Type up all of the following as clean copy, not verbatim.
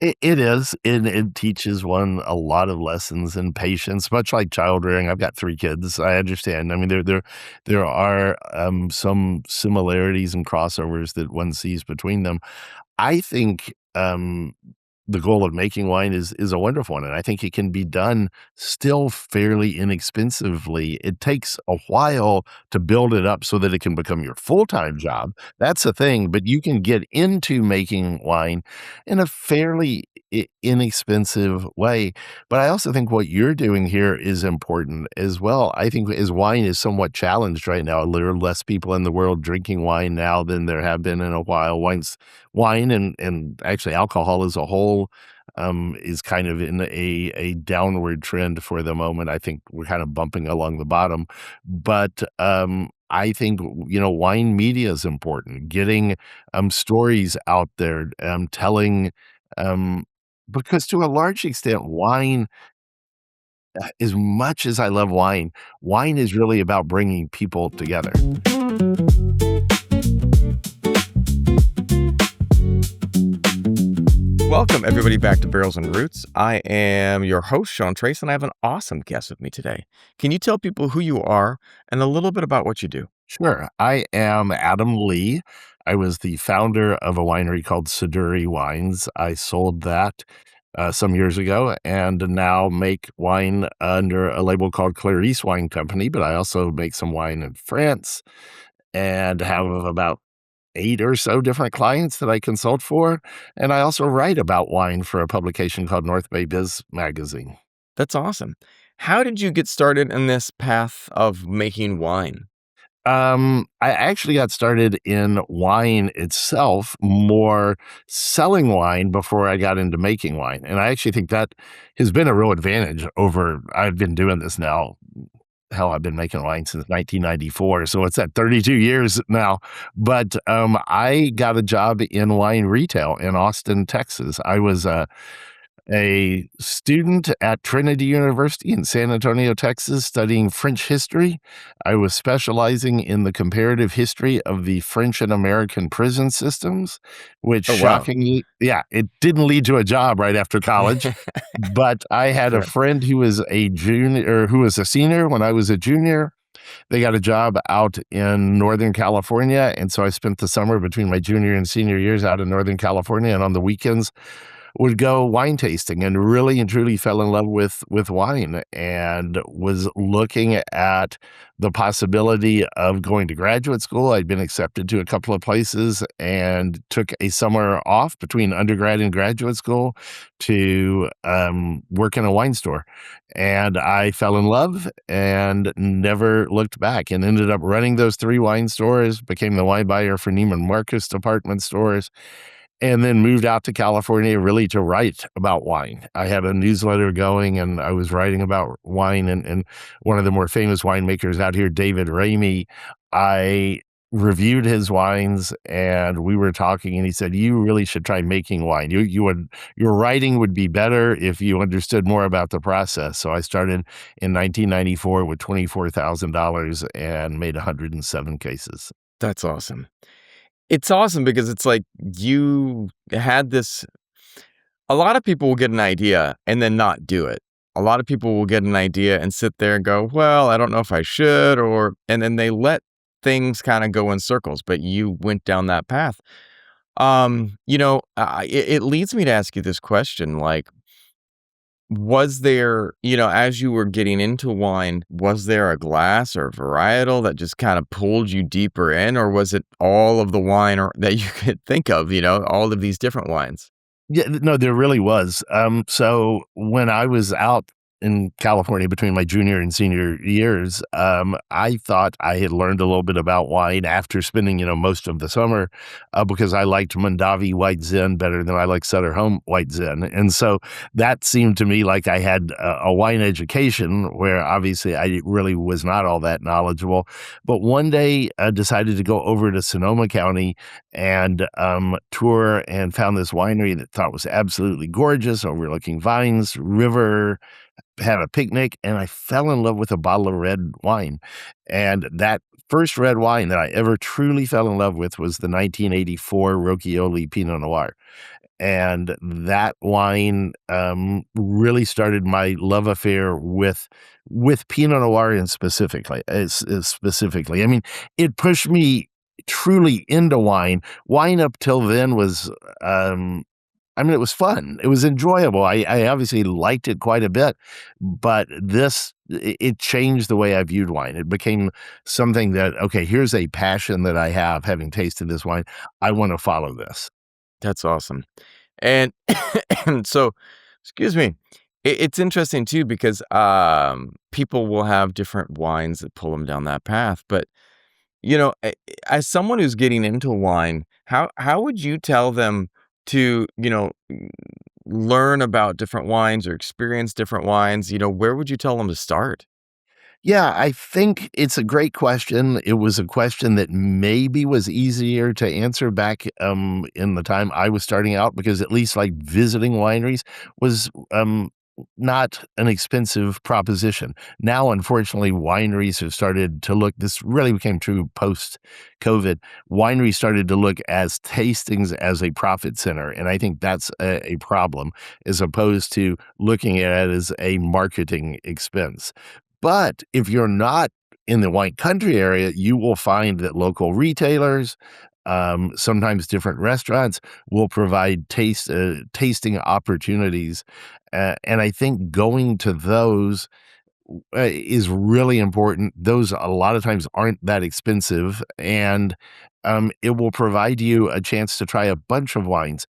It is, and it teaches one a lot of lessons in patience, much like child rearing. I've got 3 kids, I understand. I mean, there are, some similarities and crossovers that one sees between them. I think, the goal of making wine is a wonderful one, and I think it can be done still fairly inexpensively. It takes a while to build it up so that it can become your full-time job. That's the thing, but you can get into making wine in a fairly inexpensive way. But I also think what you're doing here is important as well. I think as wine is somewhat challenged right now, there are less people in the world drinking wine now than there have been in a while. Wine and actually alcohol as a whole, is kind of in a downward trend for the moment. I think we're kind of bumping along the bottom, but, I think, wine media is important. Getting, stories out there, telling, um because to a large extent, wine as much as I love wine, wine is really about bringing people together. Welcome, everybody, back to Barrels and Roots. I am your host, Sean Trace, and I have an awesome guest with me today. Can you tell people who you are and a little bit about what you do? Sure. I am Adam Lee. I was the founder of a winery called Siduri Wines. I sold that some years ago and now make wine under a label called Clarice Wine Company, but I also make some wine in France and have about 8 or so different clients that I consult for. And I also write about wine for a publication called North Bay Biz Magazine. That's awesome. How did you get started in this path of making wine? I actually got started in wine itself, more selling wine before I got into making wine. And I actually think that has been a real advantage over I've been doing this now. Hell, I've been making wine since 1994, so it's at 32 years now. But I got a job in wine retail in Austin, Texas. I was a student at Trinity University in San Antonio, Texas, studying French history. I was specializing in the comparative history of the French and American prison systems, which Oh, wow. shockingly, yeah, it didn't lead to a job right after college. But I had a Sure. friend who was a junior, or who was a senior when I was a junior. They got a job out in Northern California, and so I spent the summer between my junior and senior years out in Northern California, and on the weekends would go wine tasting and really and truly fell in love with wine and was looking at the possibility of going to graduate school. I'd been accepted to a couple of places and took a summer off between undergrad and graduate school to work in a wine store. And I fell in love and never looked back and ended up running those 3 wine stores, became the wine buyer for Neiman Marcus department stores, and then moved out to California really to write about wine. I had a newsletter going and I was writing about wine and one of the more famous winemakers out here, David Ramey, I reviewed his wines and we were talking and he said, "You really should try making wine. Your writing would be better if you understood more about the process." So I started in 1994 with $24,000 and made 107 cases. That's awesome. It's awesome because it's like you had this. A lot of people will get an idea and then not do it. A lot of people will get an idea and sit there and go, well, I don't know if I should, and then they let things kind of go in circles, but you went down that path. It leads me to ask you this question, like, was there, as you were getting into wine, was there a glass or varietal that just kind of pulled you deeper in, or was it all of the wine or that you could think of, all of these different wines? Yeah, no, there really was. So when I was out in California between my junior and senior years, I thought I had learned a little bit about wine after spending, most of the summer, because I liked Mondavi White Zin better than I like Sutter Home White Zin. And so that seemed to me like I had a wine education where obviously I really was not all that knowledgeable. But one day I decided to go over to Sonoma County and tour and found this winery that I thought was absolutely gorgeous, overlooking vines, river, had a picnic, and I fell in love with a bottle of red wine. And that first red wine that I ever truly fell in love with was the 1984 Rocchioli Pinot Noir. and that wine, really started my love affair with Pinot Noir in specifically. I mean, it pushed me truly into wine. Wine up till then was, um I mean, it was fun. It was enjoyable. I obviously liked it quite a bit, but it changed the way I viewed wine. It became something that, okay, here's a passion that I have having tasted this wine. I wanna follow this. That's awesome. And and so, excuse me, it's interesting too because, people will have different wines that pull them down that path, but, as someone who's getting into wine, how would you tell them to, learn about different wines or experience different wines? Where would you tell them to start? Yeah, I think it's a great question. It was a question that maybe was easier to answer back, in the time I was starting out because at least, like, visiting wineries was, not an expensive proposition. Now, unfortunately, wineries have started to look this really became true post-COVID. Wineries started to look as tastings as a profit center, and I think that's a problem as opposed to looking at it as a marketing expense. But if you're not in the wine country area, you will find that local retailers, sometimes different restaurants will provide tasting opportunities, and I think going to those is really important. Those a lot of times aren't that expensive, and it will provide you a chance to try a bunch of wines.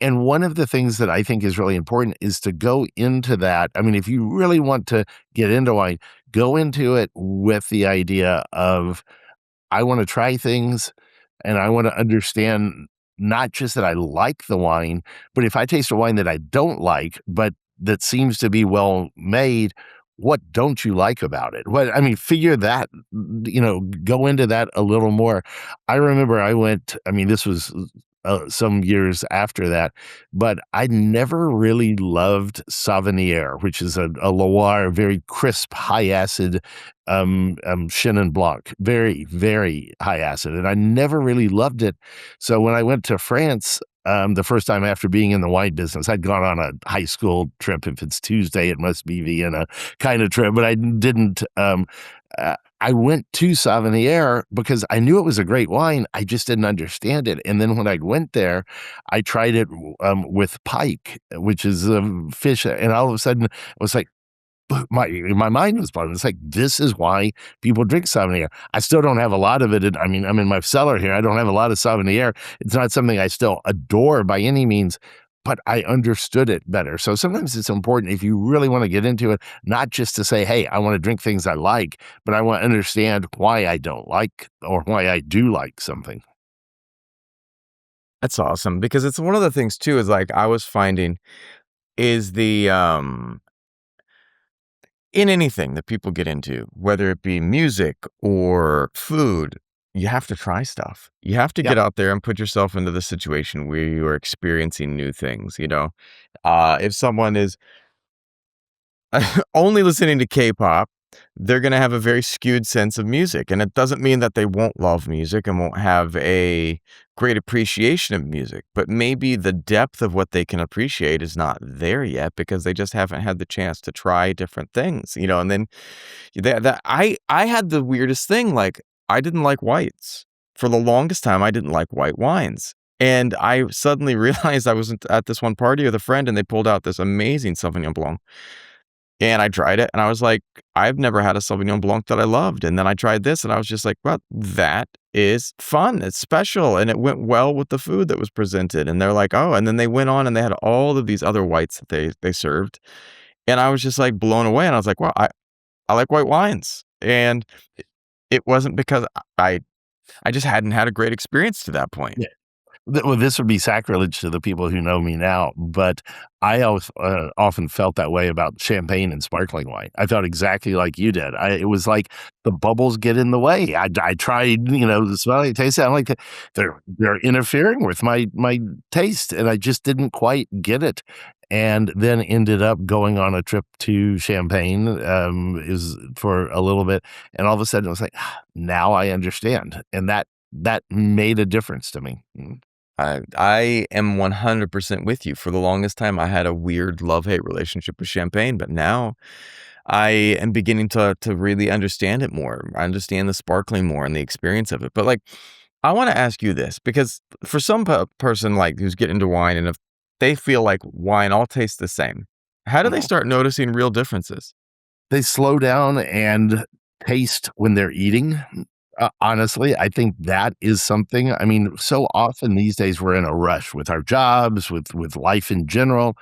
And one of the things that I think is really important is to go into that. I mean, if you really want to get into wine, go into it with the idea of I want to try things and I want to understand not just that I like the wine, but if I taste a wine that I don't like, but that seems to be well made, what don't you like about it? What I mean, figure that, go into that a little more. I remember I mean, this was some years after that, but I never really loved Sauvignon, which is a Loire, very crisp, high acid Chenin Blanc, very, very high acid, and I never really loved it. So when I went to France, the first time after being in the wine business, I'd gone on a high school trip. If it's Tuesday, it must be Vienna kind of trip, but I didn't. I went to Sauvignon because I knew it was a great wine. I just didn't understand it. And then when I went there, I tried it with pike, which is fish, and all of a sudden, I was like, my mind was blown. It's like, this is why people drink Sauvignon. I still don't have a lot of it. I mean, I'm in my cellar here. I don't have a lot of Sauvignon. It's not something I still adore by any means, but I understood it better. So sometimes it's important if you really want to get into it, not just to say, hey, I want to drink things I like, but I want to understand why I don't like or why I do like something. That's awesome because it's one of the things too is like I was finding is in anything that people get into, whether it be music or food, you have to try stuff. You have to Yeah. get out there and put yourself into the situation where you are experiencing new things. If someone is only listening to K-pop, they're gonna have a very skewed sense of music, and it doesn't mean that they won't love music and won't have a great appreciation of music, but maybe the depth of what they can appreciate is not there yet because they just haven't had the chance to try different things, and then I had the weirdest thing, like, I didn't like whites. For the longest time, I didn't like white wines, and I suddenly realized I was at this one party with a friend, and they pulled out this amazing Sauvignon Blanc. And I tried it, and I was like, "I've never had a Sauvignon Blanc that I loved." And then I tried this, and I was just like, "Well, that is fun. It's special." And it went well with the food that was presented. And they're like, "Oh," and then they went on and they had all of these other whites that they served. And I was just like blown away. And I was like, "Wow, I like white wines." And it wasn't because I I just hadn't had a great experience to that point. Well, this would be sacrilege to the people who know me now, but I always, often felt that way about champagne and sparkling wine. I felt exactly like you did. It was like the bubbles get in the way. I tried, the smell, it, taste it. I'm like, they're interfering with my taste, and I just didn't quite get it. And then ended up going on a trip to Champagne, is for a little bit, and all of a sudden I was like, now I understand, and that made a difference to me. Mm. I am 100% with you. For the longest time, I had a weird love-hate relationship with champagne, but now I am beginning to really understand it more. I understand the sparkling more and the experience of it. But, like, I wanna ask you this because for some person, like, who's getting into wine, and if they feel like wine all tastes the same, how do they start noticing real differences? They slow down and taste when they're eating. Honestly, I think that is something. I mean, so often these days we're in a rush with our jobs, with life in general,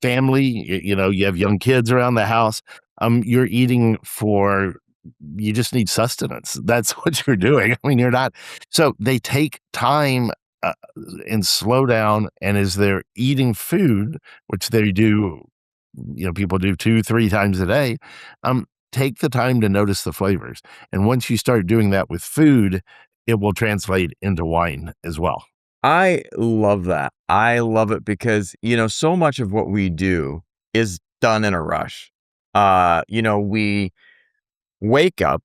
family. You have young kids around the house. You're eating for. You just need sustenance. That's what you're doing. I mean, you're not. So they take time uh, and slow down, and as they're eating food, which they do, people do 2, 3 times a day, take the time to notice the flavors, and once you start doing that with food, it will translate into wine as well. I love that. I love it because, so much of what we do is done in a rush. We wake up,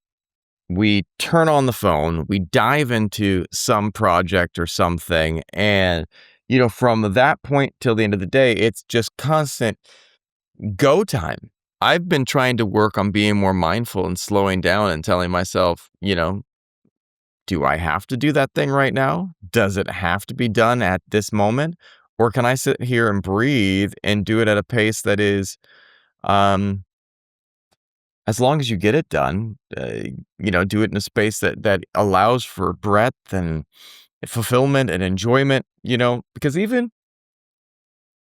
we turn on the phone, we dive into some project or something, and, from that point till the end of the day, it's just constant go time. I've been trying to work on being more mindful and slowing down and telling myself, do I have to do that thing right now? Does it have to be done at this moment? Or can I sit here and breathe and do it at a pace that is, um, as long as you get it done, do it in a space that allows for breadth and fulfillment and enjoyment, because even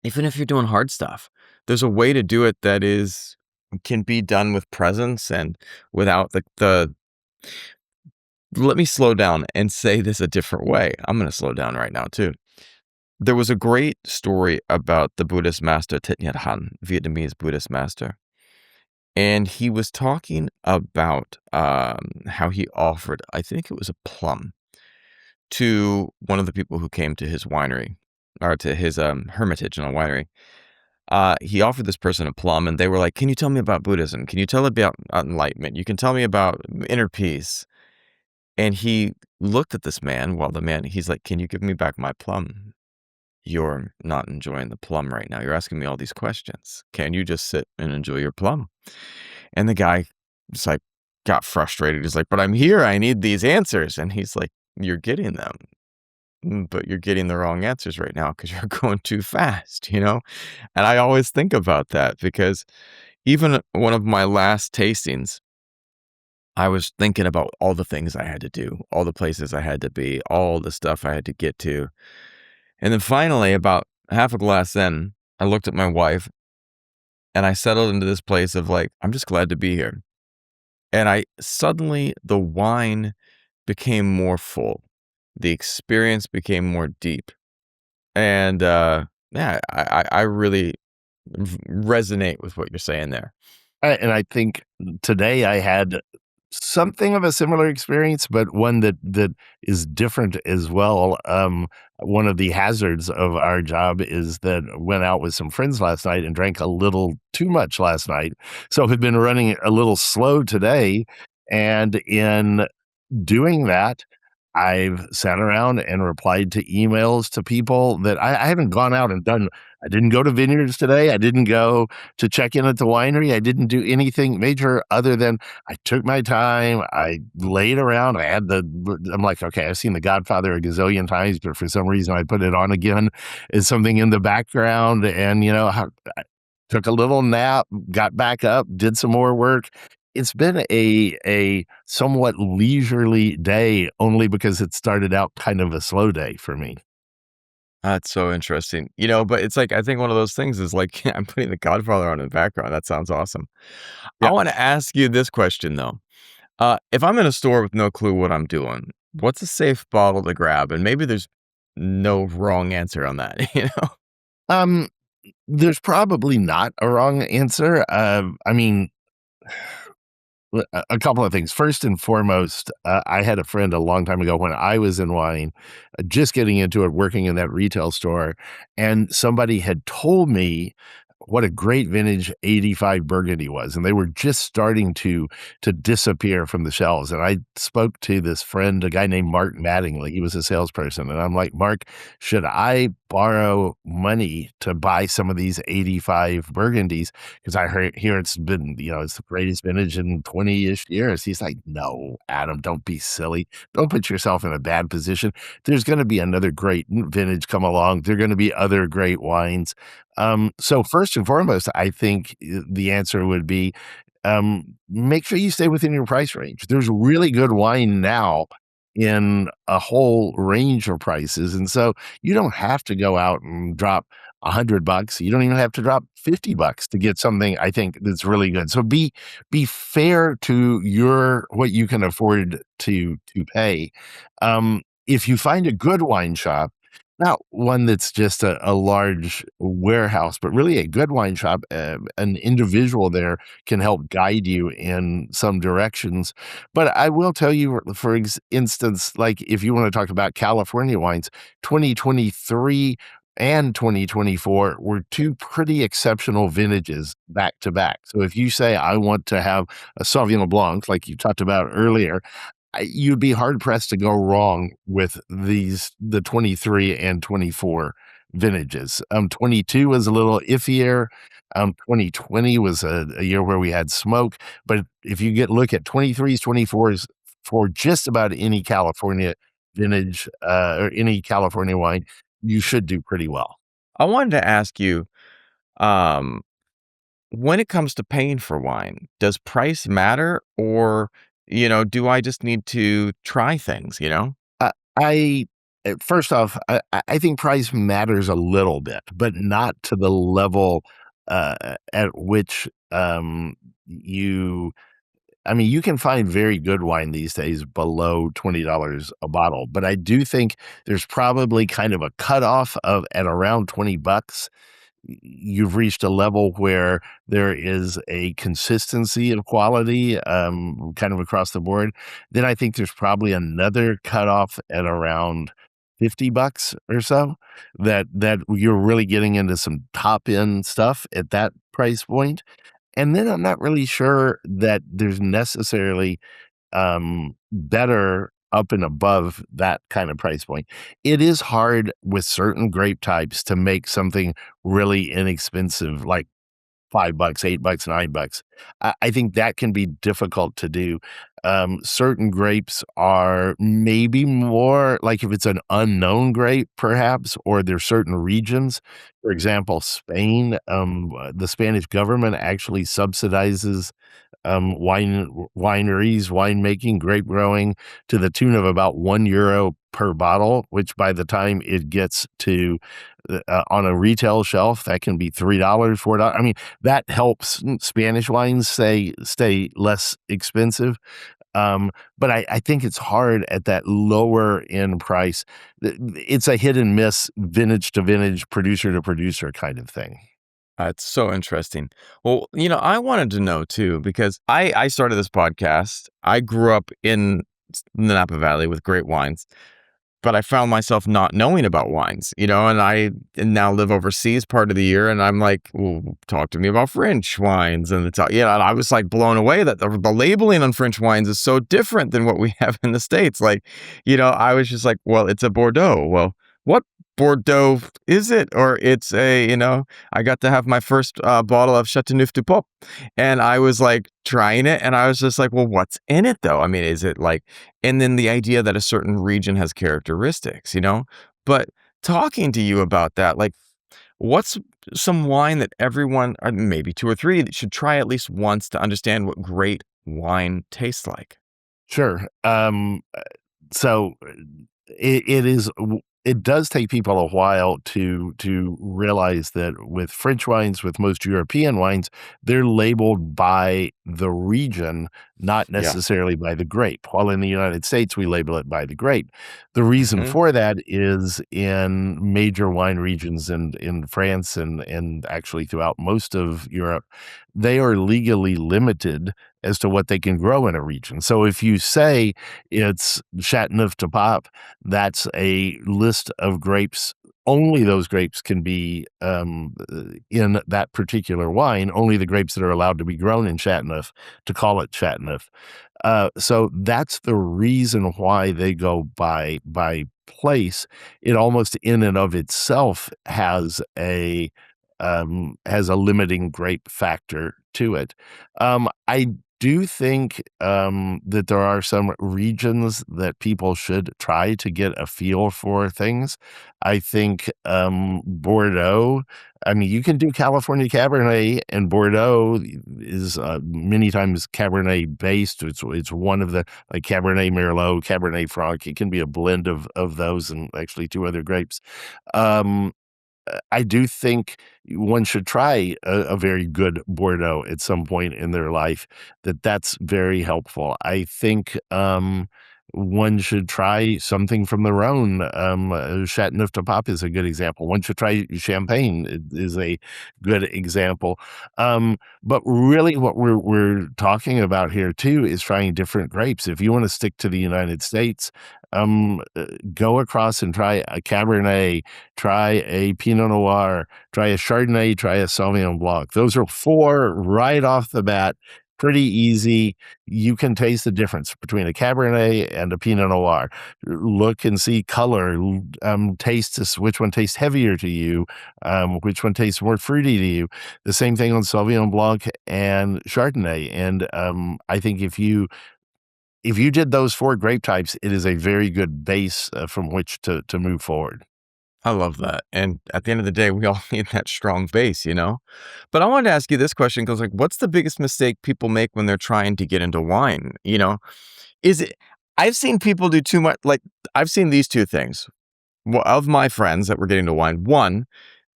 if you're doing hard stuff, there's a way to do it that can be done with presence and without the let me slow down and say this a different way. I'm gonna slow down right now too. There was a great story about the Buddhist master Thich Nhat Hanh, Vietnamese Buddhist master, and he was talking about, how he offered, I think it was a plum, to one of the people who came to his winery or to his, hermitage in a winery. He offered this person a plum, and they were like, "Can you tell me about Buddhism? Can you tell me about enlightenment? You can tell me about inner peace." And he looked at this man while he's like, "Can you give me back my plum? You're not enjoying the plum right now. You're asking me all these questions. Can you just sit and enjoy your plum?" And the guy just like got frustrated. He's like, "But I'm here. I need these answers." And he's like, "You're getting them, but you're getting the wrong answers right now because you're going too fast." And I always think about that because even one of my last tastings, I was thinking about all the things I had to do, all the places I had to be, all the stuff I had to get to. And then finally, about half a glass in, I looked at my wife and I settled into this place of like, I'm just glad to be here. And the wine became more full. The experience became more deep. And yeah, I really resonate with what you're saying there. And I think today I had something of a similar experience, but one that is different as well. One of the hazards of our job is that went out with some friends last night and drank a little too much last night. So have been running a little slow today. And in doing that, I've sat around and replied to emails to people that I haven't gone out and done. I didn't go to vineyards today. I didn't go to check in at the winery. I didn't do anything major other than I took my time. I laid around. I'm like, okay, I've seen The Godfather a gazillion times, but for some reason I put it on again as something in the background. And, I took a little nap, got back up, did some more work. It's been a somewhat leisurely day only because it started out kind of a slow day for me. That's so interesting. But it's like, I think one of those things is like, I'm putting The Godfather on in the background. That sounds awesome. I Yeah. want to ask you this question though. If I'm in a store with no clue what I'm doing, what's a safe bottle to grab? And maybe there's no wrong answer on that, you know? Um, there's probably not a wrong answer. I mean, a couple of things. First and foremost, I had a friend a long time ago when I was in wine, just getting into it, working in that retail store, and somebody had told me what a great vintage '85 Burgundy was, and they were just starting to disappear from the shelves. And I spoke to this friend, a guy named Mark Mattingly. He was a salesperson, and I'm like, Mark, should I borrow money to buy some of these '85 Burgundies? Because hear it's been, it's the greatest vintage in 20-ish years. He's like, no, Adam, don't be silly. Don't put yourself in a bad position. There's going to be another great vintage come along. There are going to be other great wines. So first and foremost, I think the answer would be make sure you stay within your price range. There's really good wine now in a whole range of prices. And so you don't have to go out and drop $100. You don't even have to drop $50 to get something I think that's really good. So be fair to your what you can afford to pay. If you find a good wine shop, not one that's just a large warehouse, but really a good wine shop, an individual there can help guide you in some directions. But I will tell you, for instance, like if you want to talk about California wines, 2023 and 2024 were two pretty exceptional vintages back to back. So if you say, I want to have a Sauvignon Blanc, like you talked about earlier, you'd be hard pressed to go wrong with the 23 and 24 vintages. 22 was a little iffier. 2020 was a year where we had smoke. But if you look at 23s, 24s for just about any California vintage or any California wine, you should do pretty well. I wanted to ask you, um, when it comes to paying for wine, does price matter or, do I just need to try things, you know? Uh, I First off, I think price matters a little bit, but not to the level at which you. I mean, you can find very good wine these days below $20 a bottle, but I do think there's probably kind of a cutoff of at around $20. You've reached a level where there is a consistency of quality, kind of across the board. Then I think there's probably another cutoff at around $50 or so that you're really getting into some top end stuff at that price point. And then I'm not really sure that there's necessarily better up and above that kind of price point. It is hard with certain grape types to make something really inexpensive, like $5, $8, $9. I think that can be difficult to do. Certain grapes are maybe more like if it's an unknown grape, perhaps, or there's certain regions. For example, Spain, the Spanish government actually subsidizes wineries, winemaking, grape growing to the tune of about €1 per bottle, which by the time it gets to on a retail shelf, that can be $3, $4. I mean, that helps Spanish wines stay less expensive. But I think it's hard at that lower end price. It's a hit and miss, vintage to vintage, producer to producer kind of thing. It's so interesting. Well, I wanted to know too, because I started this podcast. I grew up in the Napa Valley with great wines, but I found myself not knowing about wines, and I now live overseas part of the year. And I'm like, well, talk to me about French wines. And and I was like blown away that the labeling on French wines is so different than what we have in the States. Like, I was just like, well, it's a Bordeaux. Well, what Bordeaux is it? Or it's I got to have my first bottle of Chateauneuf du Pape, and I was like trying it, and I was just like, well, what's in it though? I mean, is it like, and then the idea that a certain region has characteristics, but talking to you about that, like, what's some wine that everyone, or maybe two or three, that should try at least once to understand what great wine tastes like? Sure. So it does take people a while to realize that with French wines, with most European wines, they're labeled by the region, not Yeah. necessarily by the grape. While in the United States, we label it by the grape. The reason Hmm. for that is in major wine regions in France and actually throughout most of Europe, they are legally limited as to what they can grow in a region. So if you say it's Chateauneuf du Pape, that's a list of grapes only those grapes can be, in that particular wine, only the grapes that are allowed to be grown in Chateauneuf to call it Chateauneuf. So that's the reason why they go by place. It almost in and of itself has a limiting grape factor to it. I do think, that there are some regions that people should try to get a feel for things. I think, Bordeaux I mean, you can do California Cabernet, and Bordeaux is, many times Cabernet based. It's one of the like Cabernet Merlot, Cabernet Franc. It can be a blend of those and actually 2 other grapes. Um I do think one should try a very good Bordeaux at some point in their life, that's very helpful. I think, one should try something from the Rhone. Châteauneuf-du-Pape is a good example. One should try Champagne is a good example. But really what we're talking about here too is trying different grapes. If you wanna stick to the United States, go across and try a Cabernet, try a Pinot Noir, try a Chardonnay, try a Sauvignon Blanc. Those are 4 right off the bat, pretty easy. You can taste the difference between a Cabernet and a Pinot Noir. Look and see color, taste this which one tastes heavier to you, which one tastes more fruity to you. The same thing on Sauvignon Blanc and Chardonnay, and, I think if you did those 4 grape types, it is a very good base, from which to move forward. I love that. And at the end of the day, we all need that strong base, you know? But I wanted to ask you this question because, like, what's the biggest mistake people make when they're trying to get into wine? You know, is it, I've seen people do too much, like, I've seen these two things. Well, of my friends that were getting into wine, one,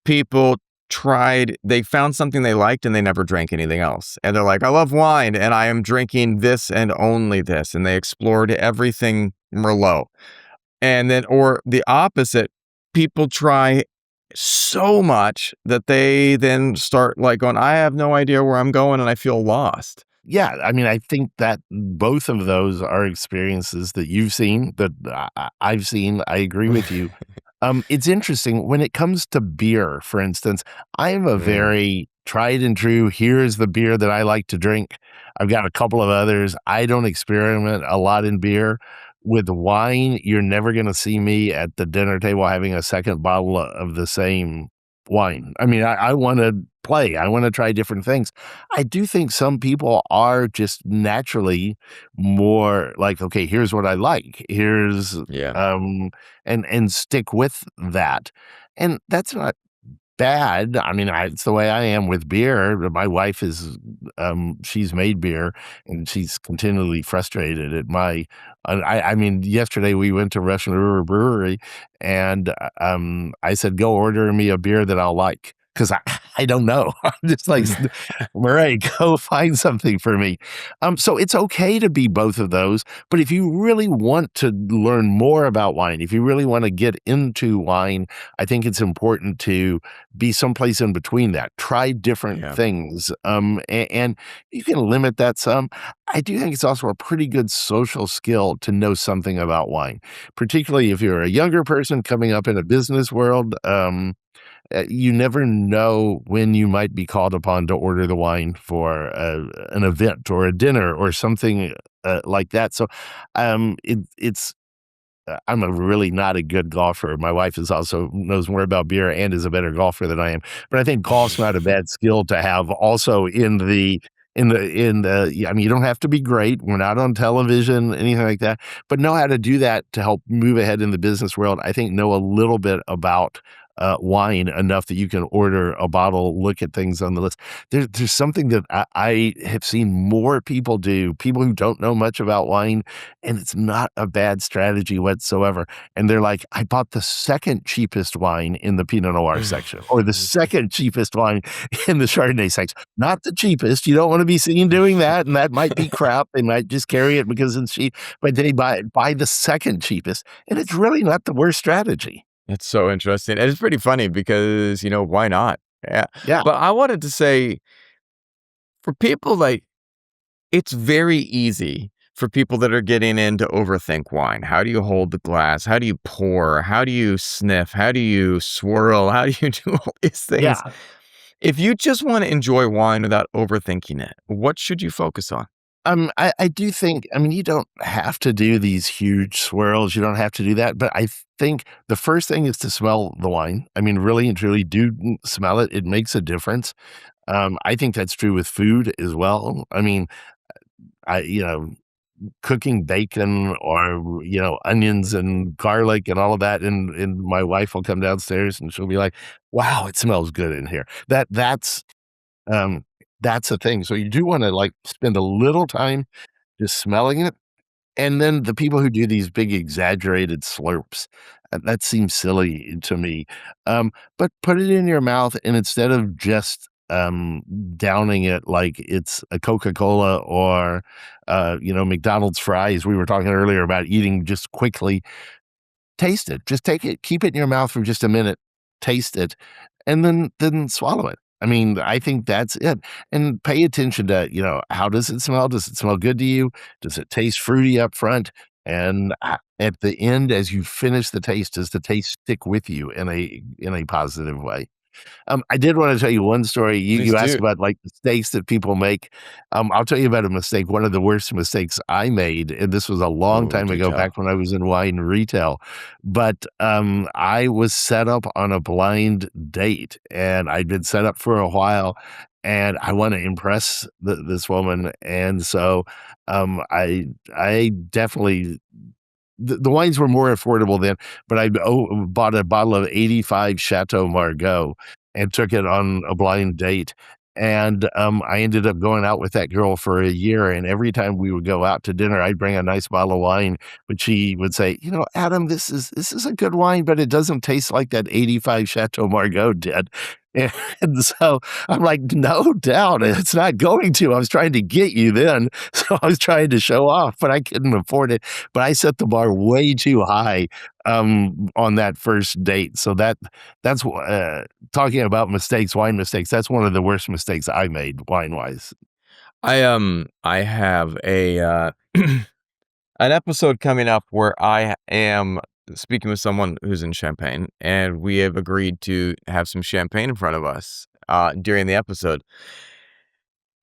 people they found something they liked and they never drank anything else. And they're like, I love wine and I am drinking this and only this. And they explored everything Merlot. And then, or the opposite, people try so much that they then start like going, I have no idea where I'm going and I feel lost. Yeah, I mean, I think that both of those are experiences that you've seen, that I've seen. I agree with you. It's interesting when it comes to beer, for instance, I am a Mm, very tried and true, here's the beer that I like to drink. I've got a couple of others. I don't experiment a lot in beer. With wine, you're never gonna see me at the dinner table having a second bottle of the same wine. I mean, I wanna play, I wanna try different things. I do think some people are just naturally more like, "Okay, here's what I like. Here's" yeah. and stick with that, and that's not bad. I mean, it's the way I am with beer. My wife is, she's made beer, and she's continually frustrated at my I mean, yesterday we went to Russian River Brewery, and, I said, "Go order me a beer that I'll like," 'cause I don't know. I'm just like, "Murray, go find something for me." So it's okay to be both of those, but if you really want to learn more about wine, if you really wanna get into wine, I think it's important to be someplace in between that. Try different Yeah. things, and you can limit that some. I do think it's also a pretty good social skill to know something about wine, particularly if you're a younger person coming up in a business world. You never know when you might be called upon to order the wine for an event or a dinner or something like that. So it's I'm a really not a good golfer. My wife is also knows more about beer and is a better golfer than I am. But I think golf's not a bad skill to have also in the yeah, I mean, you don't have to be great. We're not on television, anything like that, but know how to do that to help move ahead in the business world. I think know a little bit about wine enough that you can order a bottle, look at things on the list. There's something that I have seen more people do, people who don't know much about wine, and it's not a bad strategy whatsoever. And they're like, I bought the second cheapest wine in the Pinot Noir section, or the second cheapest wine in the Chardonnay section. Not the cheapest. You don't want to be seen doing that, and that might be crap. They might just carry it because it's cheap, but they buy the second cheapest, and it's really not the worst strategy. It's so interesting. And it's pretty funny because, you know, why not? Yeah. Yeah. But I wanted to say for people like it's very easy for people that are getting into overthink wine? How do you hold the glass? How do you pour? How do you sniff? How do you swirl? How do you do all these things? Yeah. If you just want to enjoy wine without overthinking it, what should you focus on? I do think, I mean, you don't have to do these huge swirls. You don't have to do that. But I think the first thing is to smell the wine. I mean, really and truly do smell it. It makes a difference. I think that's true with food as well. I mean, cooking bacon or, onions and garlic and all of that, and my wife will come downstairs and she'll be like, "Wow, it smells good in here." Um, that's a thing. So you do wanna, like, spend a little time just smelling it, and then the people who do these big exaggerated slurps, that seems silly to me. But put it in your mouth, and instead of just, downing it like it's a Coca-Cola or, McDonald's fries, we were talking earlier about eating just quickly. Taste it. Just take it, keep it in your mouth for just a minute, taste it, and then swallow it. I mean, I think that's it. And pay attention to, how does it smell? Does it smell good to you? Does it taste fruity up front? And at the end, as you finish the taste, does the taste stick with you in a positive way? I did wanna tell you one story. You Please you asked do. about, like, mistakes that people make. I'll tell you about a mistake, one of the worst mistakes I made, and this was a long Oh, time do ago tell. back when I was in wine retail, but, I was set up on a blind date, and I'd been set up for a while, and I wanna impress this woman, and so, I definitely the wines were more affordable then, but I bought a bottle of '85 Chateau Margaux and took it on a blind date, and, I ended up going out with that girl for a year, and every time we would go out to dinner, I'd bring a nice bottle of wine, but she would say, Adam, this is a good wine, but it doesn't taste like that '85 Chateau Margaux did." And so I'm like, "No doubt, it's not going to. I was trying to get you then." So I was trying to show off, but I couldn't afford it. But I set the bar way too high, on that first date. So that's talking about mistakes, wine mistakes, that's one of the worst mistakes I made wine-wise. I have an episode coming up where I am speaking with someone who's in Champagne, and we have agreed to have some champagne in front of us, during the episode.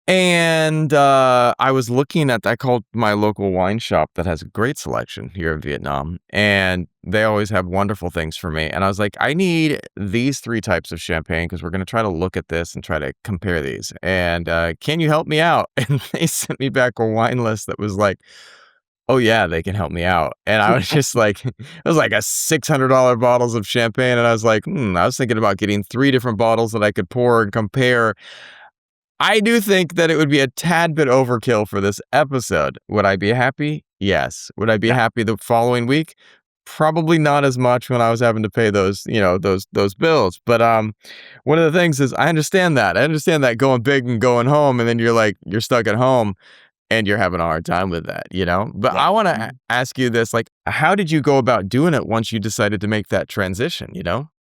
And, I was looking at I called my local wine shop that has a great selection here in Vietnam, and they always have wonderful things for me, and I was like, "I need these 3 types of champagne because 'cause we're gonna try to look at this and try to compare these, and, can you help me out?" And they sent me back a wine list that was like, "Oh, yeah, they can help me out," and I was just like it was like a $600 bottles of champagne, and I was like, I was thinking about getting 3 different bottles that I could pour and compare. I do think that it would be a tad bit overkill for this episode. Would I be happy? Yes. Would I be Yeah, happy the following week? Probably not as much when I was having to pay those bills. But one of the things is I understand that. I understand that going big and going home, and then you're stuck at home and you're having a hard time with that. But yeah. I want to ask you this, like, how did you go about doing it once you decided to make that transition?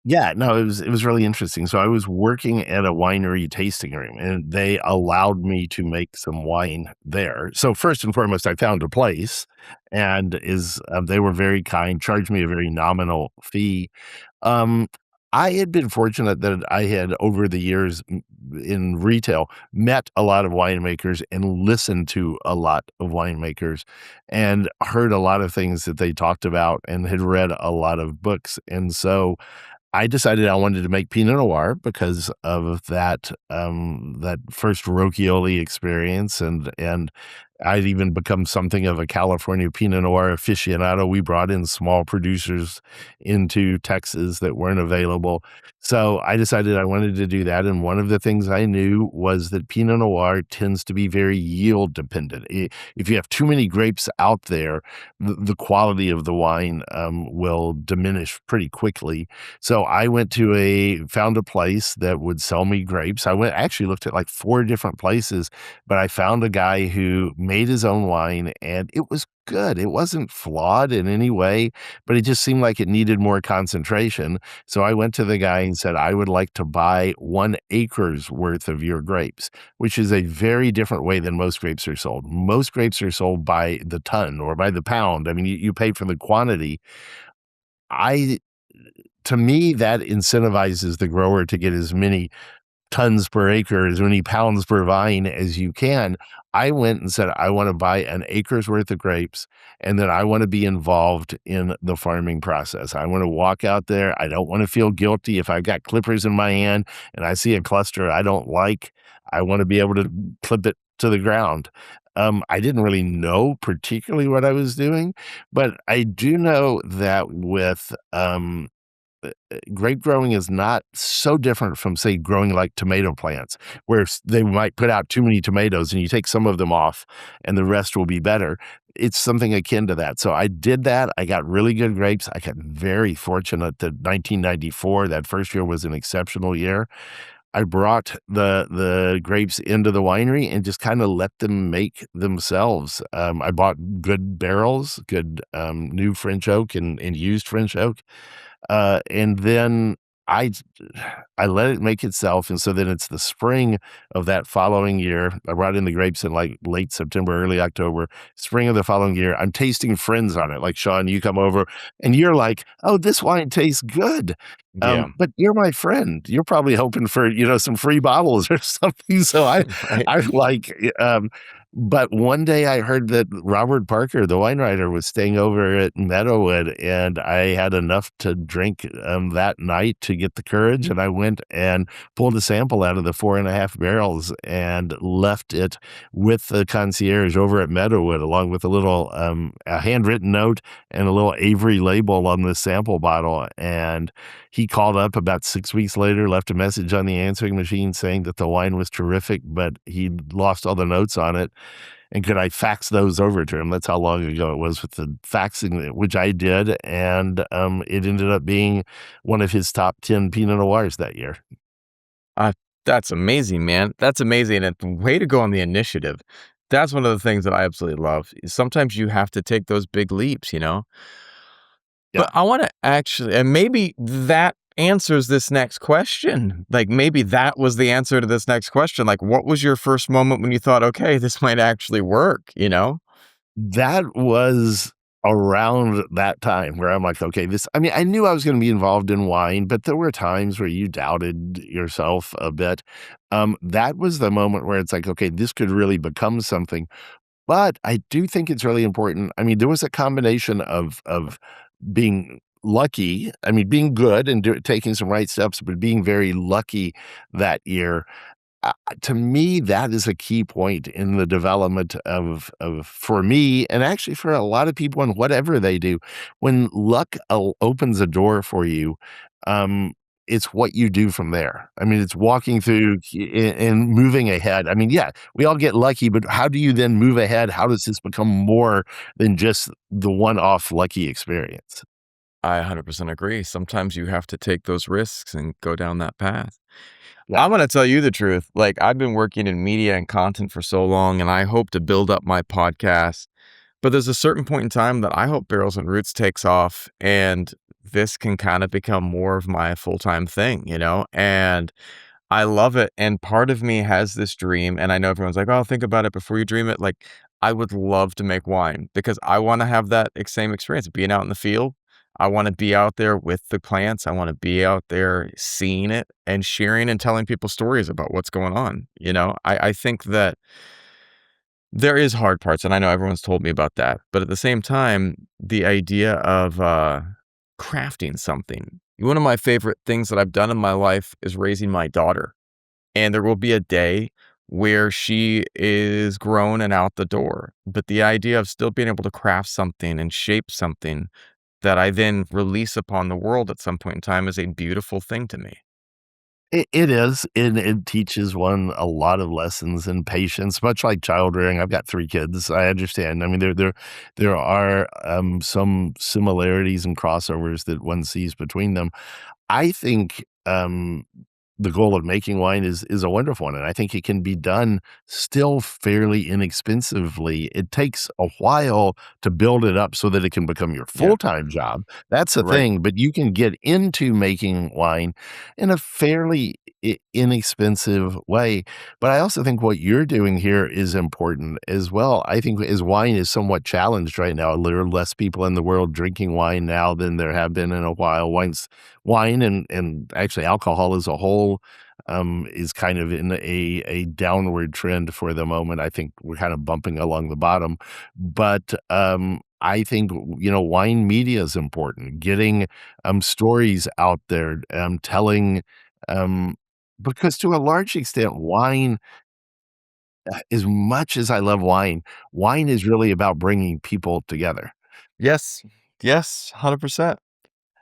Yeah, no, it was really interesting. So I was working at a winery tasting room, and they allowed me to make some wine there. So first and foremost, I found a place, and they were very kind, charged me a very nominal fee. Um, I had been fortunate that I had over the years in retail met a lot of winemakers and listened to a lot of winemakers and heard a lot of things that they talked about and had read a lot of books. And so I decided I wanted to make Pinot Noir because of that first Rocchioli experience, and I'd even become something of a California Pinot Noir aficionado. We brought in small producers into Texas that weren't available. So I decided I wanted to do that, and one of the things I knew was that Pinot Noir tends to be very yield dependent. If you have too many grapes out there, the quality of the wine, will diminish pretty quickly. So I found a place that would sell me grapes. Actually looked at like 4 different places, but I found a guy who made his own wine, and it was good. It wasn't flawed in any way, but it just seemed like it needed more concentration. So I went to the guy and said, "I would like to buy 1 acre's worth of your grapes," which is a very different way than most grapes are sold. Most grapes are sold by the ton or by the pound. I mean, you pay for the quantity. I To me, that incentivizes the grower to get as many tons per acre, as many pounds per vine as you can. I went and said, "I wanna buy an acre's worth of grapes, and then I wanna be involved in the farming process. I wanna walk out there. I don't wanna feel guilty if I've got clippers in my hand and I see a cluster I don't like. I wanna be able to clip it to the ground." I didn't really know particularly what I was doing, but I do know that with, grape growing is not so different from, say, growing like tomato plants, where they might put out too many tomatoes and you take some of them off and the rest will be better. It's something akin to that. So I did that. I got really good grapes. I got very fortunate that 1994, that first year, was an exceptional year. I brought the grapes into the winery and just kinda let them make themselves. I bought good barrels, good, new French oak and used French oak, and then I j I let it make itself, and so then it's the spring of that following year. I brought in the grapes in, like, late September, early October. Spring of the following year, I'm tasting friends on it, like, Sean, you come over, and you're like, "Oh, this wine tastes good." Yeah. But you're my friend. You're probably hoping for, some free bottles or something, so Right. I like, but one day I heard that Robert Parker, the wine writer, was staying over at Meadowood, and I had enough to drink, that night to get the courage, and I went and pulled a sample out of the 4.5 barrels and left it with the concierge over at Meadowood, along with a handwritten note and a little Avery label on the sample bottle, and he called up about 6 weeks later, left a message on the answering machine saying that the wine was terrific, but he'd lost all the notes on it, and could I fax those over to him? That's how long ago it was with the faxing, which I did, and, it ended up being one of his top 10 Pinot Noirs that year. Uh, that's amazing, man. That's amazing, and way to go on the initiative. That's one of the things that I absolutely love. Sometimes you have to take those big leaps, you know? Yeah. But I wanna actually and maybe that answers this next question. Like, maybe that was the answer to this next question. Like, what was your first moment when you thought, "Okay, this might actually work," you know? That was around that time where I'm like, "Okay, I mean, I knew I was gonna be involved in wine, but there were times where you doubted yourself a bit. That was the moment where it's like, "Okay, this could really become something." But I do think it's really important. I mean, there was a combination of being lucky, I mean, being good and taking some right steps, but being very lucky that year. To me, that is a key point in the development of for me, and actually for a lot of people in whatever they do. When luck opens a door for you, um, it's what you do from there. I mean, it's walking through and moving ahead. I mean, yeah, we all get lucky, but how do you then move ahead? How does this become more than just the one-off lucky experience? I 100% agree. Sometimes you have to take those risks and go down that path. Yeah. I'm gonna tell you the truth. Like, I've been working in media and content for so long, and I hope to build up my podcast. But there's a certain point in time that I hope Barrels and Roots takes off, and this can kind of become more of my full-time thing, you know? And I love it, and part of me has this dream, and I know everyone's like, "Oh, think about it before you dream it." Like, I would love to make wine because I wanna have that same experience of being out in the field. I wanna be out there with the plants. I wanna be out there seeing it and sharing and telling people stories about what's going on, you know? I think that there is hard parts, and I know everyone's told me about that, but at the same time, the idea of, crafting something. One of my favorite things that I've done in my life is raising my daughter. And there will be a day where she is grown and out the door. But the idea of still being able to craft something and shape something that I then release upon the world at some point in time is a beautiful thing to me. It is, and it teaches one a lot of lessons in patience, much like child rearing. I've got 3 kids, I understand. I mean, there are, some similarities and crossovers that one sees between them. I think, the goal of making wine is a wonderful one, and I think it can be done still fairly inexpensively. It takes a while to build it up so that it can become your Yeah. full-time job. That's the Right. thing, but you can get into making wine in a fairly inexpensive way. But I also think what you're doing here is important as well. I think as wine is somewhat challenged right now, there are less people in the world drinking wine now than there have been in a while. Wine and actually alcohol as a whole, is kind of in a downward trend for the moment. I think we're kind of bumping along the bottom, but, I think, wine media is important. Getting, stories out there, telling, um because to a large extent, wine, as much as I love wine, wine is really about bringing people together. Yes. Yes, 100%.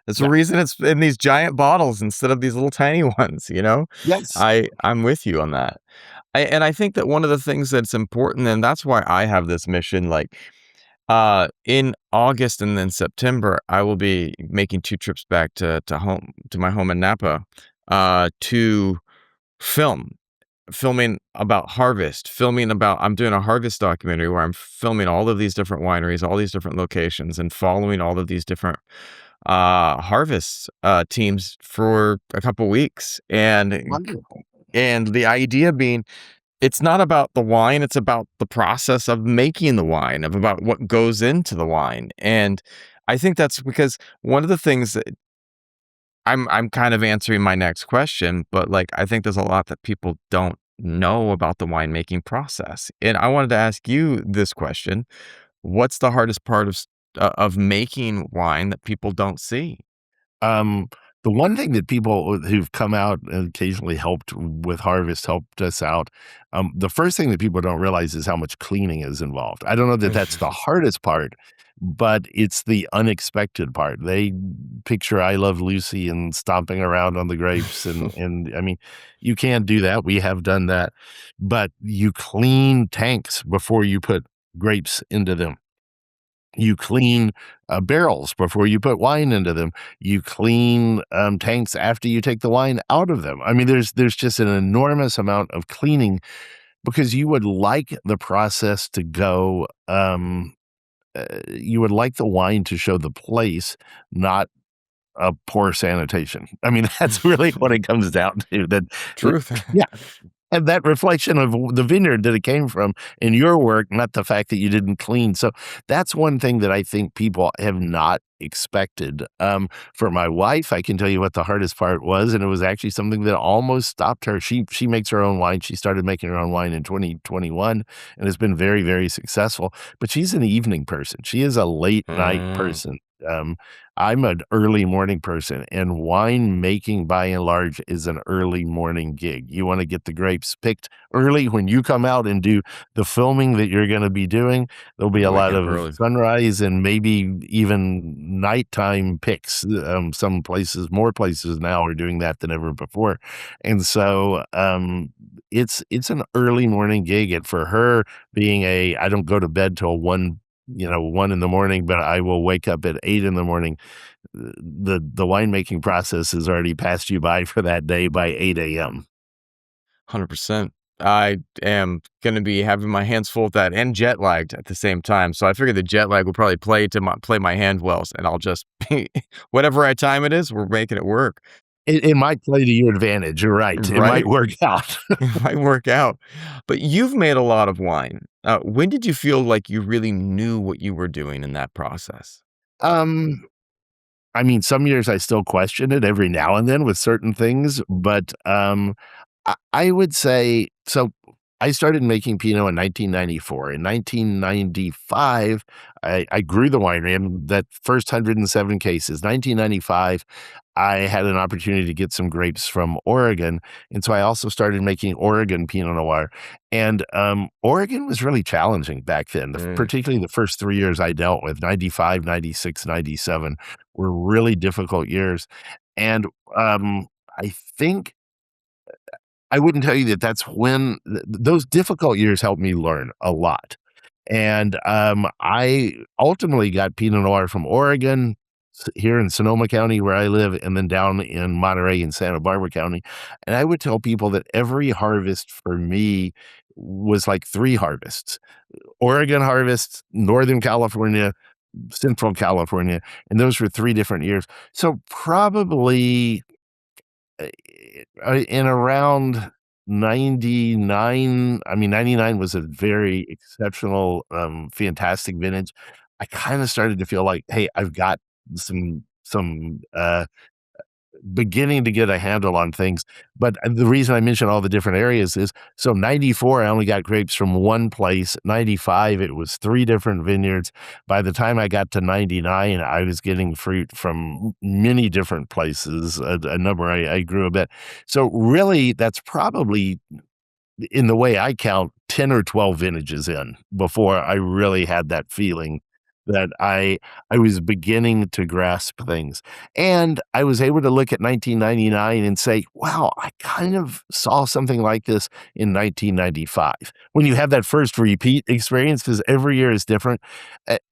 There's a Yeah. reason it's in these giant bottles instead of these little tiny ones, you know? Yes. I'm with you on that. I think that one of the things that's important, and that's why I have this mission, like, in August and then September, I will be making 2 trips back to my home in Napa, to film. Filming about harvest, filming about I'm doing a harvest documentary where I'm filming all of these different wineries, all these different locations, and following all of these different, harvest, teams for a couple weeks, Wonderful. and the idea being, it's not about the wine, it's about the process of making the wine, of about what goes into the wine, and I think that's because one of the things that I'm kind of answering my next question, but, like, I think there's a lot that people don't know about the winemaking process, and I wanted to ask you this question: what's the hardest part of making wine that people don't see? Um, the one thing that people who've come out and occasionally helped with harvest helped us out. The first thing that people don't realize is how much cleaning is involved. I don't know that that's the hardest part, but it's the unexpected part. They picture I Love Lucy and stomping around on the grapes, and I mean, you can't do that. We have done that, but you clean tanks before you put grapes into them. You clean, barrels before you put wine into them. You clean, tanks after you take the wine out of them. I mean, there's just an enormous amount of cleaning because you would like the process to go, you would like the wine to show the place, not a poor sanitation. I mean, that's really what it comes down to, that Truth. yeah. And that reflection of the vineyard that it came from in your work, not the fact that you didn't clean. So that's one thing that I think people have not expected. For my wife, I can tell you what the hardest part was, and it was actually something that almost stopped her. She makes her own wine. She started making her own wine in 2021 and has been very, very successful. But she's an evening person. She is a late night Mm, person. Um, I'm an early morning person, and wine making by and large is an early morning gig. You wanna get the grapes picked early when you come out and do the filming that you're gonna be doing. There'll be you're a lot waking up of early. sunrise and maybe even nighttime picks. Some places more places now are doing that than ever before. And so, it's an early morning gig, and for her being I don't go to bed till 1 in the morning, but I will wake up at 8 in the morning. The winemaking process has already passed you by for that day by 8 AM. 100%. I am gonna be having my hands full with that and jet lagged at the same time, so I figured the jet lag will probably play my hand well, and I'll just be whatever time it is, we're making it work. It might play to your advantage, you're right, it might Right? work out. It might work out. But you've made a lot of wine. When did you feel like you really knew what you were doing in that process? Um, I mean, some years I still question it every now and then with certain things, but, I would say so I started making Pinot in 1994. In 1995, I grew the winery, and that first 107 cases. 1995, I had an opportunity to get some grapes from Oregon, and so I also started making Oregon Pinot Noir, and, Oregon was really challenging back then, Mm, particularly the first 3 years I dealt with, 95, 96, 97 were really difficult years, and, I think I wouldn't tell you that that's when those difficult years helped me learn a lot. And, I ultimately got Pinot Noir from Oregon, here in Sonoma County where I live, and then down in Monterey and Santa Barbara County. And I would tell people that every harvest for me was like 3 harvests. Oregon harvest, Northern California, Central California, and those were 3 different years. So probably, in around 99, I mean, 99 was a very exceptional, fantastic vintage. I kinda started to feel like, "Hey, I've got some beginning to get a handle on things." But the reason I mention all the different areas is, so 94, I only got grapes from 1 place. 95, it was 3 different vineyards. By the time I got to 99, I was getting fruit from many different places, a number I grew a bit. So, really, that's probably, in the way I count, 10 or 12 vintages in before I really had that feeling that I was beginning to grasp things. And I was able to look at 1999 and say, "Wow, I kind of saw something like this in 1995." When you have that first repeat experience, because every year is different,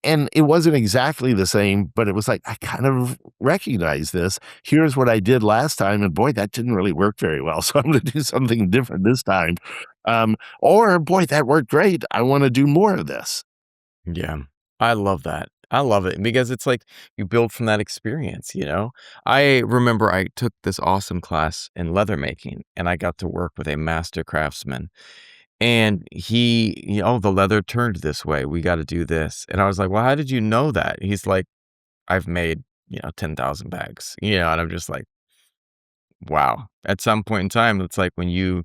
and it wasn't exactly the same, but it was like, "I kind of recognize this. Here's what I did last time, and boy, that didn't really work very well, so I'm gonna do something different this time." Or, "Boy, that worked great. I wanna do more of this." Yeah. I love that. I love it because it's like you build from that experience, you know? I remember I took this awesome class in leather making and I got to work with a master craftsman. And oh, the leather turned this way. We got to do this. And I was like, well, how did you know that? He's like, I've made, 10,000 bags, and I'm just like, wow. At some point in time, it's like when you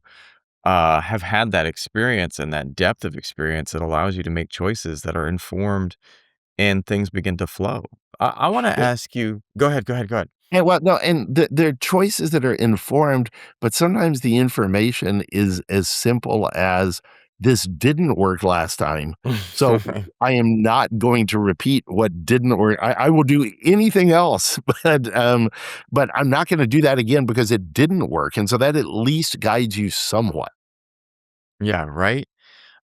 have had that experience and that depth of experience, it allows you to make choices that are informed and things begin to flow. I want to ask you, go ahead, go ahead, go ahead. Yeah, well, no, and they're choices that are informed, but sometimes the information is as simple as, "This didn't work last time, so I am not going to repeat what didn't work. I will do anything else, but I'm not gonna do that again because it didn't work," and so that at least guides you somewhat. Yeah, right?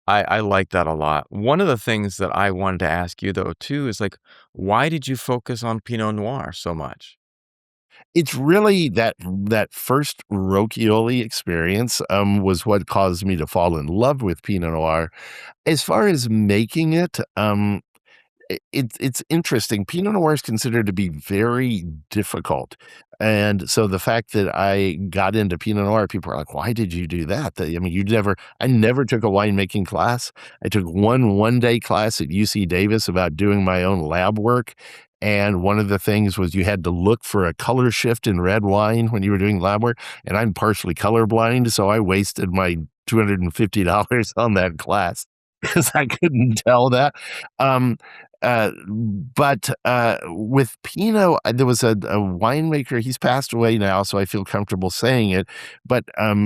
I like that a lot. One of the things that I wanted to ask you though too is like, why did you focus on Pinot Noir so much? It's really that first Rocchioli experience, was what caused me to fall in love with Pinot Noir. As far as making it, it's interesting. Pinot Noir is considered to be very difficult, and so the fact that I got into Pinot Noir, people are like, "Why did you do that?" I mean, I never took a winemaking class. I took one-day class at UC Davis about doing my own lab work, and one of the things was you had to look for a color shift in red wine when you were doing lab work, and I'm partially colorblind, so I wasted my $250 on that class because I couldn't tell that. Um, with Pinot, there was a winemaker, he's passed away now, so I feel comfortable saying it, but,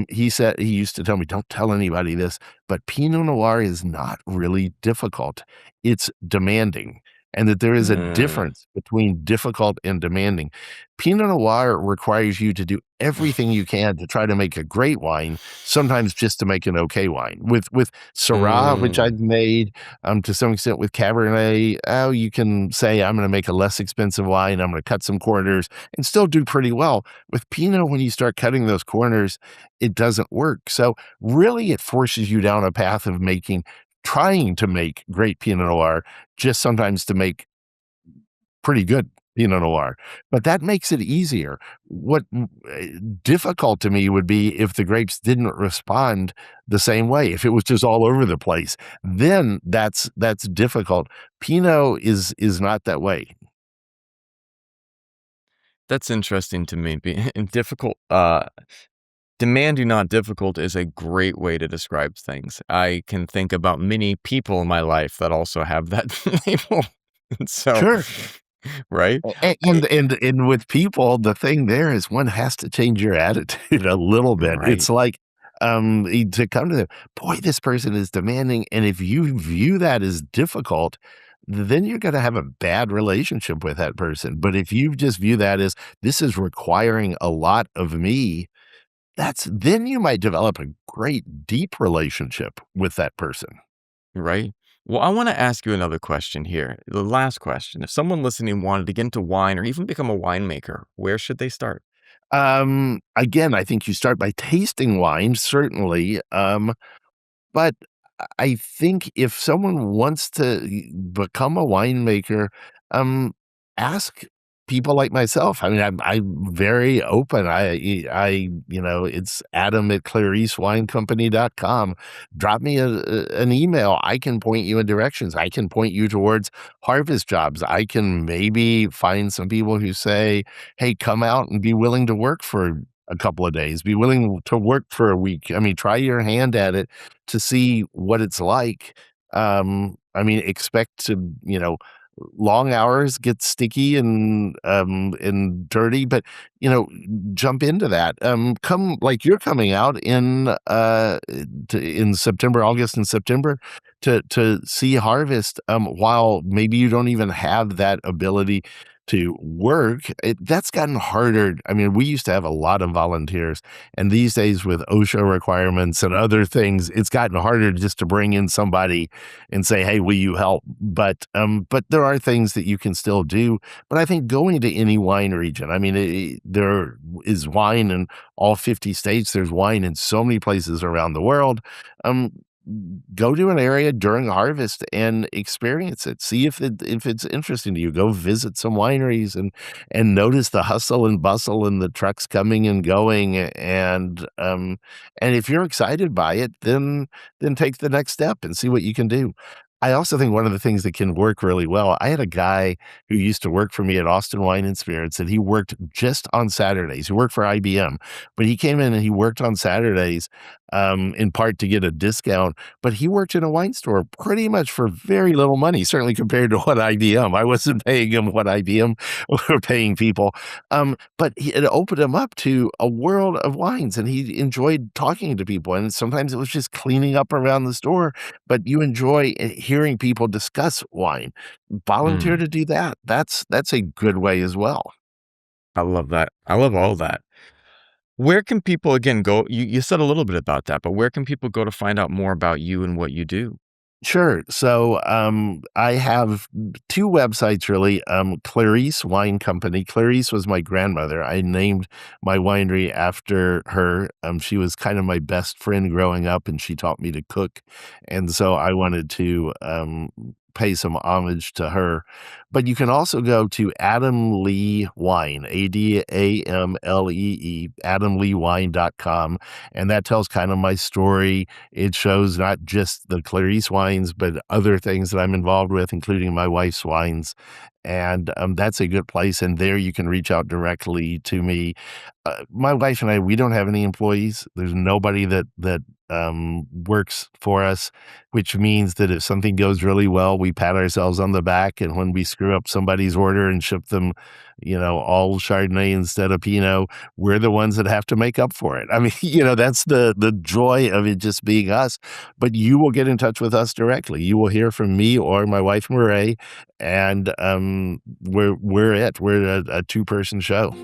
he used to tell me, "Don't tell anybody this, but Pinot Noir is not really difficult. It's demanding." And that there is a Mm, difference between difficult and demanding. Pinot Noir requires you to do everything you can to try to make a great wine, sometimes just to make an okay wine. With Syrah, which mm, I've made, to some extent with Cabernet, oh, you can say, "I'm gonna make a less expensive wine, I'm gonna cut some corners," and still do pretty well. With Pinot, when you start cutting those corners, it doesn't work. So, really, it forces you down a path of trying to make great Pinot Noir, just sometimes to make pretty good Pinot Noir, but that makes it easier. Difficult to me would be if the grapes didn't respond the same way, if it was just all over the place, then that's difficult. Pinot is not that way. that's interesting to me. Difficult, demanding, not difficult, is a great way to describe things. I can think about many people in my life that also have that label. So, Sure. right? I And with people, the thing there is one has to change your attitude a little bit. right, It's like, to come to them, "Boy, this person is demanding," and if you view that as difficult, then you're gonna have a bad relationship with that person, but if you just view that as, "This is requiring a lot of me," then you might develop a great deep relationship with that person. right. Well, I wanna ask you another question here. The last question. If someone listening wanted to get into wine or even become a winemaker, where should they start? Again, I think you start by tasting wine, certainly. But I think if someone wants to become a winemaker, um, ask people like myself. I mean, I'm very open. It's Adam at claricewinecompany.com. Drop me an email. I can point you in directions. I can point you towards harvest jobs. I can maybe find some people who say, "Hey, come out and be willing to work for a couple of days. Be willing to work for a week." I mean, try your hand at it to see what it's like. I mean, expect to, long hours, get sticky and dirty, but jump into that. Come like you're coming out in September, August and September to see harvest. While maybe you don't even have that ability to work, that's gotten harder. I mean, we used to have a lot of volunteers, and these days with OSHA requirements and other things, it's gotten harder just to bring in somebody and say, "Hey, will you help?" But there are things that you can still do. But I think going to any wine region, I mean, there is wine in all 50 states. There's wine in so many places around the world. Um, Go to an area during harvest and experience it. See if it's interesting to you. Go visit some wineries and notice the hustle and bustle and the trucks coming and going. And if you're excited by it, then take the next step and see what you can do. I also think one of the things that can work really well, I had a guy who used to work for me at Austin Wine and Spirits, and he worked just on Saturdays. He worked for IBM, but he came in and he worked on Saturdays, in part to get a discount. But he worked in a wine store pretty much for very little money, certainly compared to what IBM. I wasn't paying him what IBM were paying people. It opened him up to a world of wines, and he enjoyed talking to people. And sometimes it was just cleaning up around the store, but you enjoy hearing people discuss wine. Volunteer Mm, to do that. That's a good way as well. I love that. I love all that. Where can people again go? You said a little bit about that, but where can people go to find out more about you and what you do? Sure. So, I have 2 websites really. Clarice Wine Company. Clarice was my grandmother. I named my winery after her. She was kind of my best friend growing up, and she taught me to cook, and so I wanted to, pay some homage to her. But you can also go to Adam Lee Wine, ADAMLEE, adamleewine.com, and that tells kind of my story. It shows not just the Clarice wines, but other things that I'm involved with, including my wife's wines. And that's a good place. And there you can reach out directly to me. My wife and I, we don't have any employees. There's nobody that works for us, which means that if something goes really well, we pat ourselves on the back. And when we screw up somebody's order and ship them, all Chardonnay instead of Pinot, we're the ones that have to make up for it. I mean, that's the joy of it just being us. But you will get in touch with us directly. You will hear from me or my wife Murray, and we're it. We're a two-person show.